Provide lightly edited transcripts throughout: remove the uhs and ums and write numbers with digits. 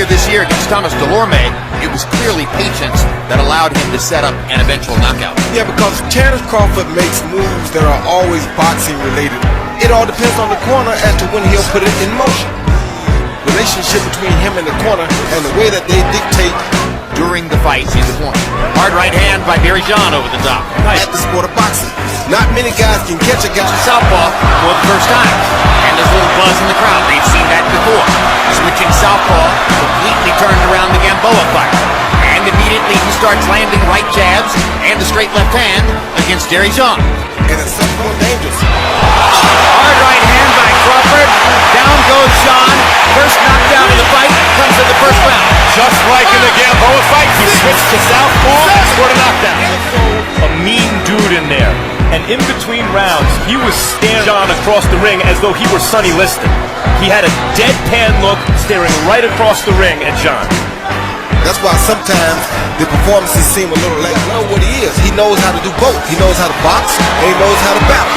earlier this year against Thomas Delorme, it was clearly patience that allowed him to set up an eventual knockout. Yeah, because Terence Crawford makes moves that are always boxing related. It all depends on the corner as to when he'll put it in motion. Relationship between him and the corner and the way that they dictate during the fight in the corner. Hard right hand by Dierry Jean over the top. At the sport of boxing. Not many guys can catch a guy. Southpaw for the first time. And there's a little buzz in the crowd. They've seen that before. Switching southpaw, completely turned around the Gamboa fight. And immediately he starts landing right jabs and a straight left hand against Dierry Jean. And it's something dangerous. Hard right hand by Crawford. Down goes Jean. First knockdown of the fight comes in the first round. Just like in the Gamboa fight, he switched to southpaw and scored a knockdown. A mean dude in there. And in between rounds, he was staring Jean across the ring as though he were Sonny Liston. He had a deadpan look, staring right across the ring at Jean. That's why sometimes the performances seem a little like, I know what he is. He knows how to do both. He knows how to box, and he knows how to battle.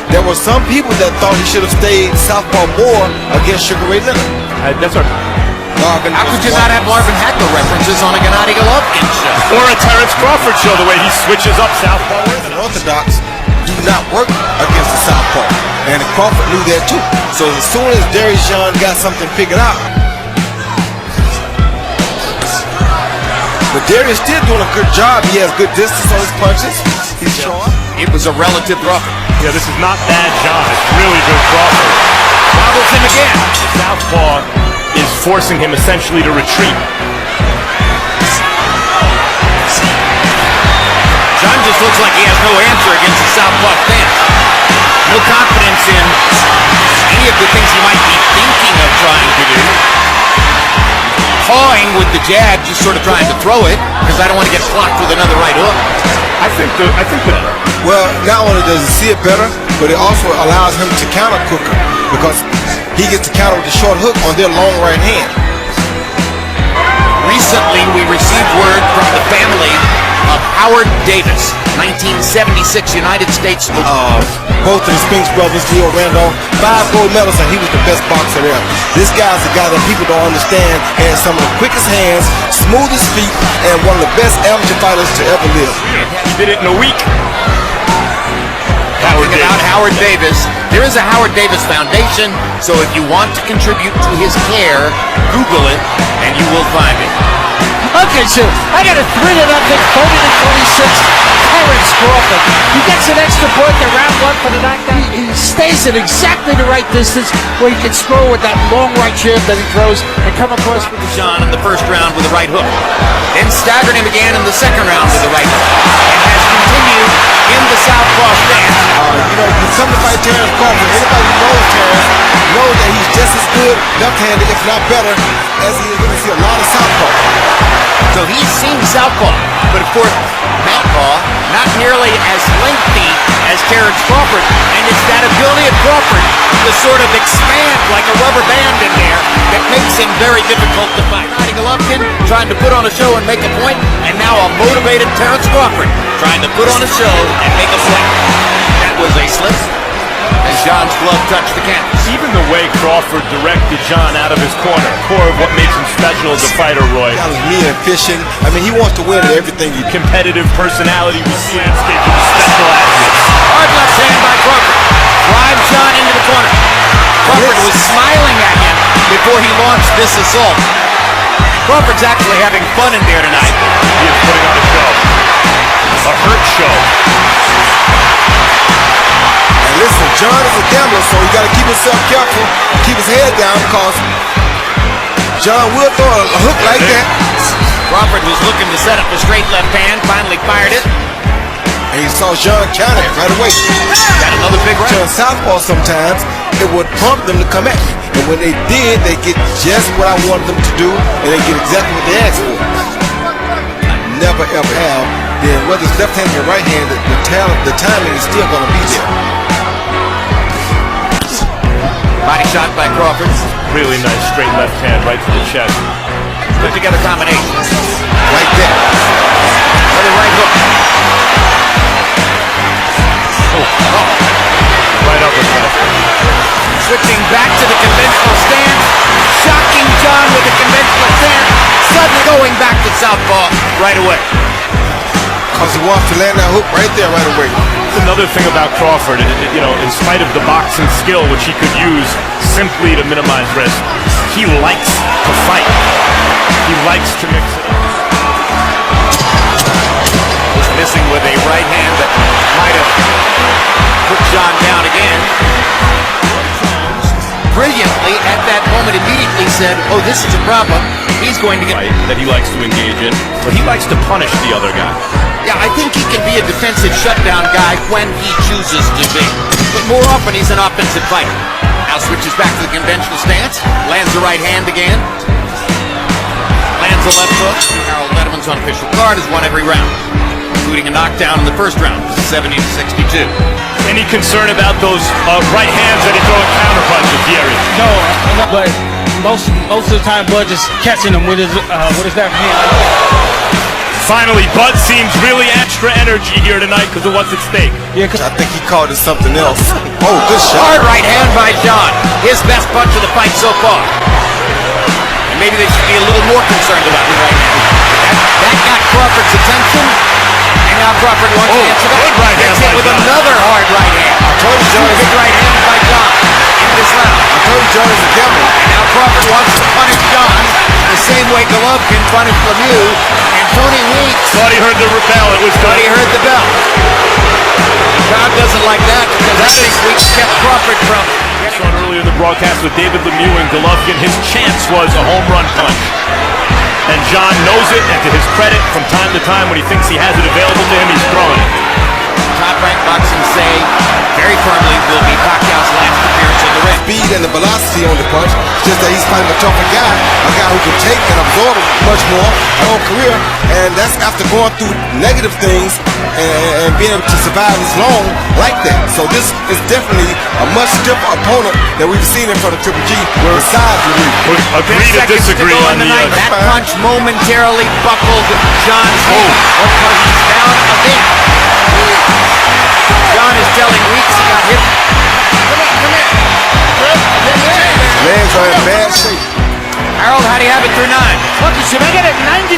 There were some people that thought he should have stayed southpaw more against Sugar Ray Leonard. That's right. How could you not have Marvin Hagler references on a Gennady Golovkin show? Or a Terence Crawford show, the way he switches up southpaw. Unorthodox do not work against the southpaw, and Crawford knew that too. So as soon as Dierry Jean got something figured out, but Dierry is still doing a good job. He has good distance on his punches. He's showing. It was a relative rough. Yeah, this is not bad Jean. It's really good Crawford. Wobbles him again. The southpaw is forcing him essentially to retreat. Jean just looks like he has no answer against the southpaw stance. No confidence in any of the things he might be thinking of trying to do. Pawing with the jab, just sort of trying to throw it, because I don't want to get blocked with another right hook. I think that. Well, not only does he see it better, but it also allows him to counter quicker, because he gets to counter with the short hook on their long right hand. Recently, we received word from the family of Howard Davis, 1976 United States. Both of the Spinks brothers, Leo Randolph, 5 gold medals, and he was the best boxer there. This guy's a guy that people don't understand, had some of the quickest hands, smoothest feet, and one of the best amateur fighters to ever live. He did it in a week. Howard Davis. There is a Howard Davis Foundation, so if you want to contribute to his care, Google it, and you will find it. Okay, so I got a 3-0, 30-26. Terence Crawford. He gets an extra point in round 1 for the knockdown. He stays at exactly the right distance where he can score with that long right jab that he throws and come across with the Jean in the first round with a right hook. Then staggered him again in the second round with a right hook. And has continued in the southpaw stance. You come to fight Terence Crawford, anybody who knows Terence knows that he's just as good left-handed, if not better, as he is going to see a lot of southpaw. So he's seen southpaw, but of course, southpaw, not nearly as lengthy as Terence Crawford, and it's that ability of Crawford to sort of expand like a rubber band in there that makes him very difficult to fight. Golovkin trying to put on a show and make a point, and now a motivated Terence Crawford trying to put on a show and make a point. That was a slip as Jean's glove touched the canvas. Even the way Crawford directed Jean out of his corner, core of what makes him special as a fighter, Roy. That was mean and fishing. I mean, he wants to win at everything. Competitive personality we see landscape with special athletes. Hard left hand by Crawford. Drives Jean into the corner. Crawford was smiling at him before he launched this assault. Crawford's actually having fun in there tonight. He is putting on a show. A hurt show. And listen, Jean is a gambler, so he got to keep himself careful, keep his head down, because Jean will throw a hook like that. Crawford was looking to set up a straight left hand, finally fired it. And he saw Jean counter it right away. Got another big right. Turn southpaw sometimes, it would prompt them to come at me. And when they did, they get just what I wanted them to do, and they get exactly what they asked for. I never ever have. Then whether it's left hand or right hand, the timing is still going to be there. Body shot by Crawford. Really nice straight left hand right to the chest. Put together combination. Like that. Another right hook. Right up with that. Switching back to the conventional stance. Shocking Jean with a going back to southpaw right away. Because he wants to land that hook right there, right away. Another thing about Crawford, in spite of the boxing skill, which he could use simply to minimize risk, he likes to fight. He likes to mix it up. Was missing with a right hand that might have put Jean down again. Brilliantly, at that moment, immediately said, oh, this is a problem. He's going to get... Right, that he likes to engage in, but he likes to punish the other guy. Yeah, I think he can be a defensive shutdown guy when he chooses to be. But more often, he's an offensive fighter. Now switches back to the conventional stance. Lands the right hand again. Lands the left hook. Harold Letterman's unofficial card has won every round, including a knockdown in the first round, 70-62. Any concern about those right hands that he throws counter punches, Dierry? No, but most of the time Bud just catching him with his left hand. Finally, Bud seems really extra energy here tonight because of what's at stake. Yeah, I think he called it something else. Oh, good shot. Hard right hand by Jean. His best punch of the fight so far. And maybe they should be a little more concerned about the right hand. That got Crawford's attention. And now Crawford wants to answer that. Good right hand Gets hit by with Jean. another hard right hand. I told you, John. Good right hand by Jean in this round. I told you, John is a devil. And now Crawford wants to punish Jean the same way Golovkin punished Lemieux. And Tony Weeks Thought he heard the bell. It was thought good. he heard the bell. Crowd doesn't like that because I think Weeks kept Crawford from Saw it earlier in the broadcast with David Lemieux and Golovkin. His chance was a home run punch. And Jean knows it, and to his credit, from time to time when he thinks he has it available to him, he's throwing it. Top-ranked boxing say very firmly will be Pacquiao's last appearance in the ring. Speed and the velocity on the punch. It's just that he's fighting a tougher guy, a guy who can take and absorb much more a whole career, and that's after going through negative things and being able to survive as long like that. So this is definitely a much stiffer opponent that we've seen in front of Triple G. Besides Lemieux. Agree to Seconds disagree go on in the night. That punch momentarily buckled Jean's knee because he's down a bit. Jean is telling Weeks he got hit. Come here. Legs are in bad shape. Harold, how do you have it through 9? Look, Jim, I got it 90-79.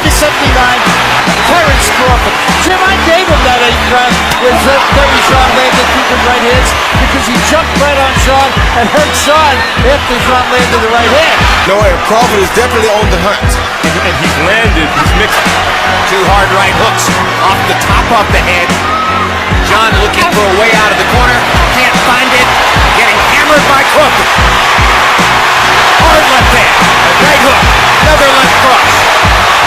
Terence Crawford. Jim, I gave him that 8th round when Dierry Jean landed 2 good right hands because he jumped right on Jean and hurt Jean after Jean landed the right hand. No, and Crawford is definitely on the hunt. And he's landed, he's mixed. 2 hard right hooks off the top of the head. Jean looking for a way out of the corner. Can't find it. Getting hammered by Crawford. Hard left hand. Right hook. Another left cross.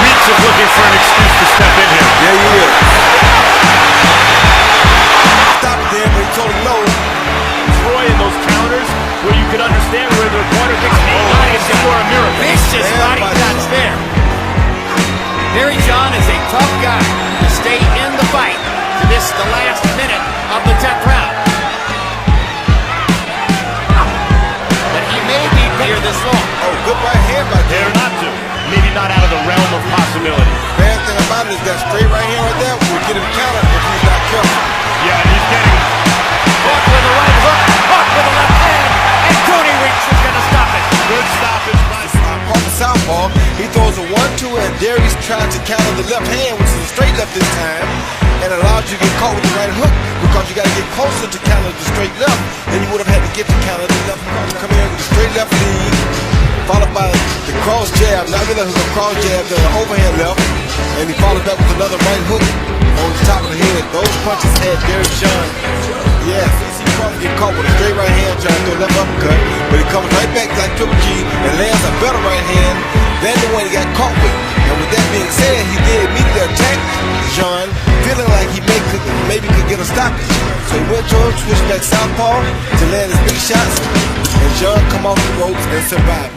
Weeks is looking for an excuse to step in here. Yeah, you will. Stop it there, but he told him no. Troy in those counters where you could understand where the corner thinks it's for a miracle. Vicious body shots there. Dierry Jean is a tough guy to stay in the fight to this, the last minute of the 10th round. But he may be here this long. Oh, good right hand by Dare there. not to. Maybe not out of the realm of possibility. Bad thing about it is that straight right hand right there will get him countered if he's not careful. Yeah, and he's getting Caught with a right hook, caught with a left hand, and Tony Weeks is going to stop it. good stoppage by Off the southpaw, he throws a 1-2 and Dierry's trying to counter the left hand, which is a straight left this time, and allows you to get caught with the right hook because you got to get closer to counter the straight left than you would have had to get to counter the left hook. Come in with a straight left lead, followed by the cross jab, not really a cross jab, the overhand left, and he follows back with another right hook on the top of the head. Those punches had Dierry Jean. Yes, he probably get caught with a straight right hand trying to throw a left uppercut, but he comes right back like Triple G and lands a better right hand than the one he got caught with. And with that being said, he did immediately attack Jean, feeling like he maybe could get a stoppage. So he went to him, switched back southpaw to land his big shots, and Jean come off the ropes and survived.